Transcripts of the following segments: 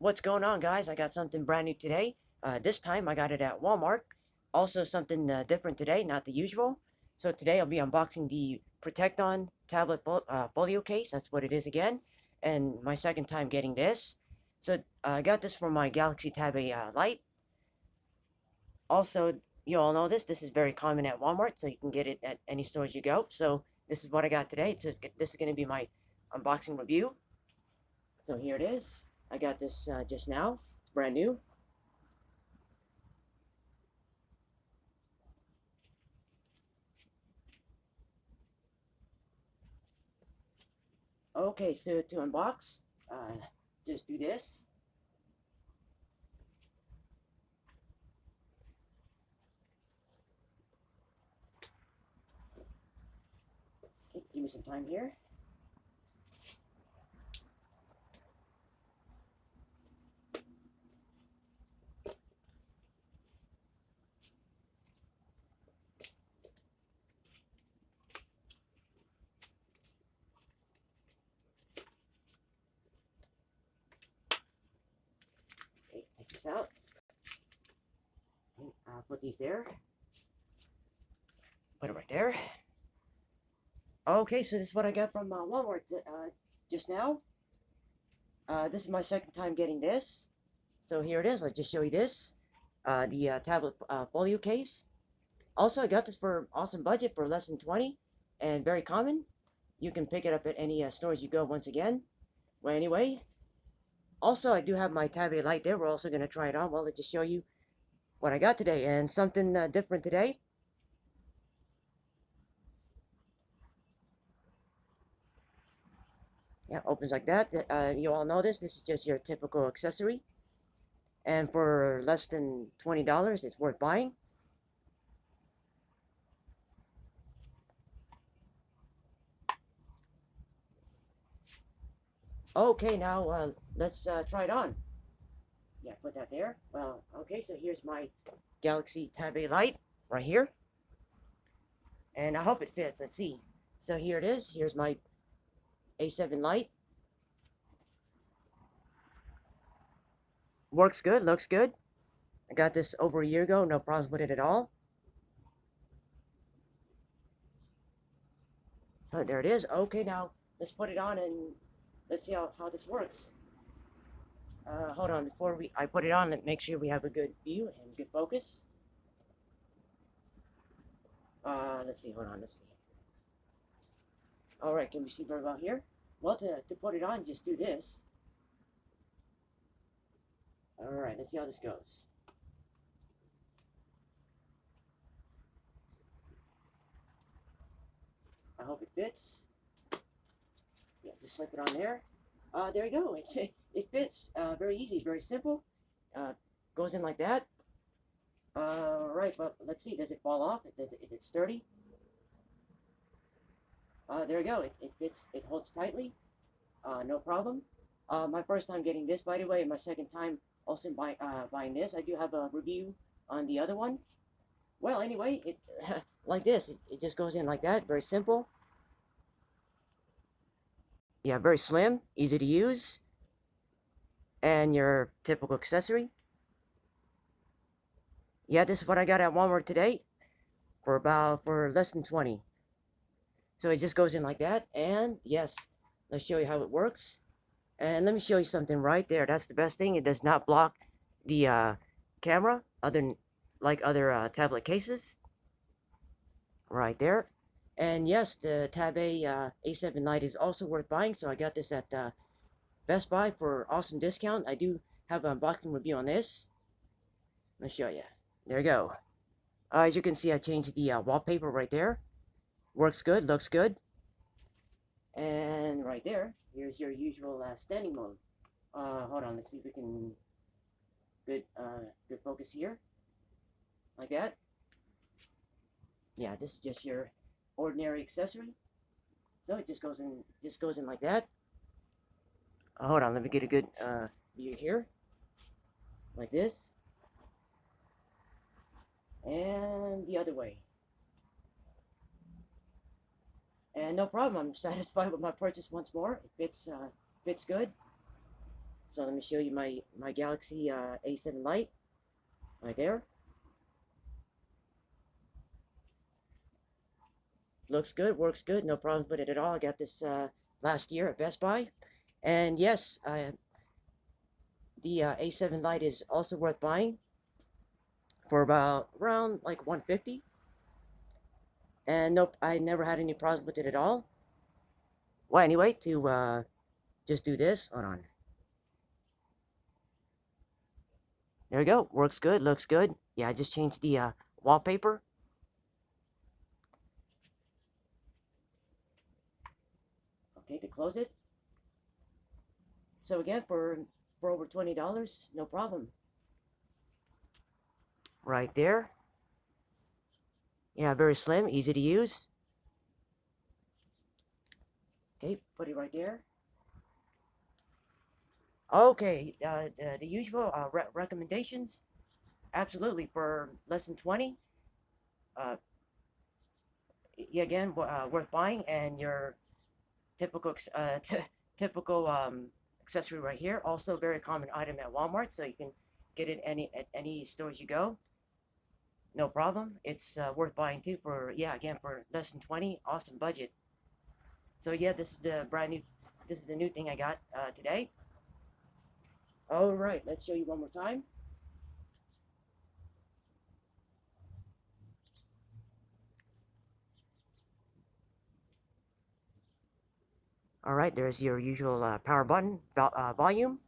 What's going on, guys? I got something brand new today. This time I got it at Walmart. Also something different today, not the usual. So today I'll be unboxing the Protect On tablet folio case. That's what it is again. And my second time getting this. So I got this from my Galaxy Tab A Lite. Also, you all know this. This is very common at Walmart, so you can get it at any stores you go. So this is what I got today. This is going to be my unboxing review. So here it is. I got this just now. It's brand new. Okay, so to unbox, just do this. Okay, give me some time here. Okay, take this out. Okay, I'll put these there. Put it right there. Okay, so this is what I got from Walmart just now. This is my second time getting this. So here it is. Let's just show you this. The tablet folio case. Also, I got this for awesome budget for less than 20 and very common. You can pick it up at any stores you go once again. Well, anyway, also I do have my Tab A Lite there. We're also going to try it on. Well, let's just show you what I got today and something different today. Yeah, opens like that. You all know this. This is just your typical accessory. And for less than $20, it's worth buying. Okay, now let's try it on. Yeah, put that there. Well, okay, so here's my Galaxy Tab A Lite right here. And I hope it fits. Let's see. So here it is. Here's my A7 Lite. Works good, looks good. I got this over a year ago, no problems with it at all. Oh, there it is. Okay, now let's put it on and let's see how this works. Hold on, before I put it on, let's make sure we have a good view and good focus. Let's see, hold on, let's see. Alright, can we see very well here? Well, to put it on, just do this. Alright, let's see how this goes. I hope it fits. Yeah, just slip it on there. There you go. It fits. Very easy, very simple. Goes in like that. Right, but let's see. Does it fall off? Is it sturdy? There you go. It fits. It holds tightly. No problem. My first time getting this, by the way, and my second time also buying this. I do have a review on the other one. Well, anyway, it like this. It just goes in like that. Very simple. Yeah, very slim, easy to use, and your typical accessory. Yeah, this is what I got at Walmart today for less than 20. So it just goes in like that, and yes, let's show you how it works. And let me show you something right there. That's the best thing. It does not block the camera, like other tablet cases. Right there. And yes, the Tab A7 Lite is also worth buying. So I got this at Best Buy for awesome discount. I do have an unboxing review on this. Let me show you. There you go. As you can see, I changed the wallpaper right there. Works good, looks good. And right there, here's your usual standing mode. Hold on, let's see if we can good focus here, like that. Yeah, this is just your ordinary accessory. So it just goes in like that. Hold on, let me get a good view here, like this, and the other way. And no problem, I'm satisfied with my purchase once more. It fits good. So let me show you my Galaxy A7 Lite right there. Looks good, works good, no problems with it at all. I got this last year at Best Buy. And yes, the A7 Lite is also worth buying for about around like 150. And nope, I never had any problems with it at all. Well, anyway, to just do this, hold on. There we go, works good, looks good. Yeah, I just changed the wallpaper. Okay, to close it. So again, for over $20, no problem. Right there. Yeah, very slim, easy to use. Okay, put it right there. Okay, the usual recommendations. Absolutely, for less than 20. Uh, yeah, again, worth buying, and your typical typical accessory right here. Also, very common item at Walmart, so you can get it at any stores you go. No problem. It's worth buying too. For yeah, again, for less than 20. Awesome budget. So yeah, this is the brand new. This is the new thing I got today. All right, let's show you one more time. All right, there's your usual power button, volume,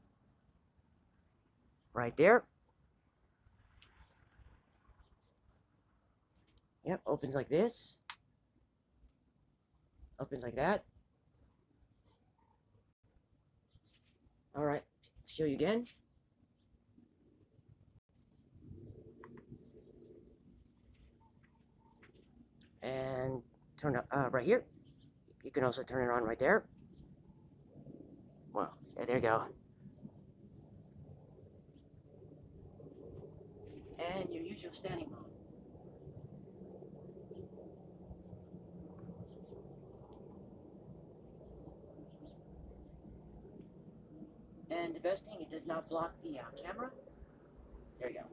right there. Yep, opens like this. Opens like that. All right, show you again. And turn it right here. You can also turn it on right there. Well, yeah, there you go. And your usual standing mode. And the best thing, it does not block the camera. There you go.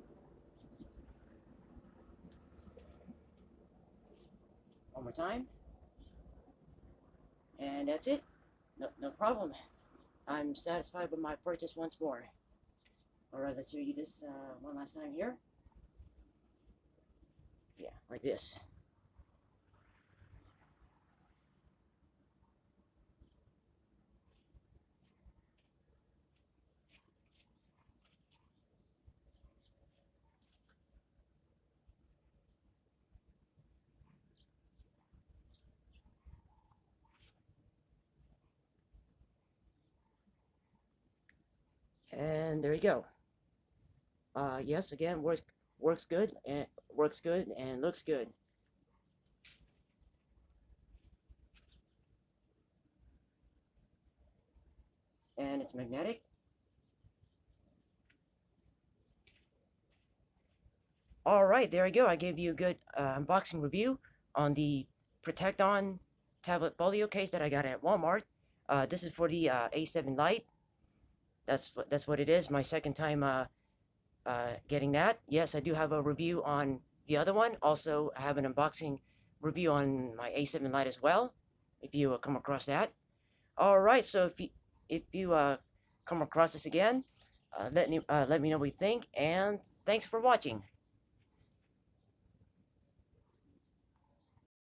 One more time. And that's it. No problem. I'm satisfied with my purchase once more. Alright, let's show you this one last time here. Yeah, like this. And there you go. Yes, again, works good and looks good. And it's magnetic. All right, there you go. I gave you a good unboxing review on the Protect On tablet folio case that I got at Walmart. This is for the A7 Lite. That's what it is. My second time getting that. Yes, I do have a review on the other one. Also, I have an unboxing review on my A7 Lite as well. If you come across that. All right, so if you come across this again, let me know what you think, and thanks for watching.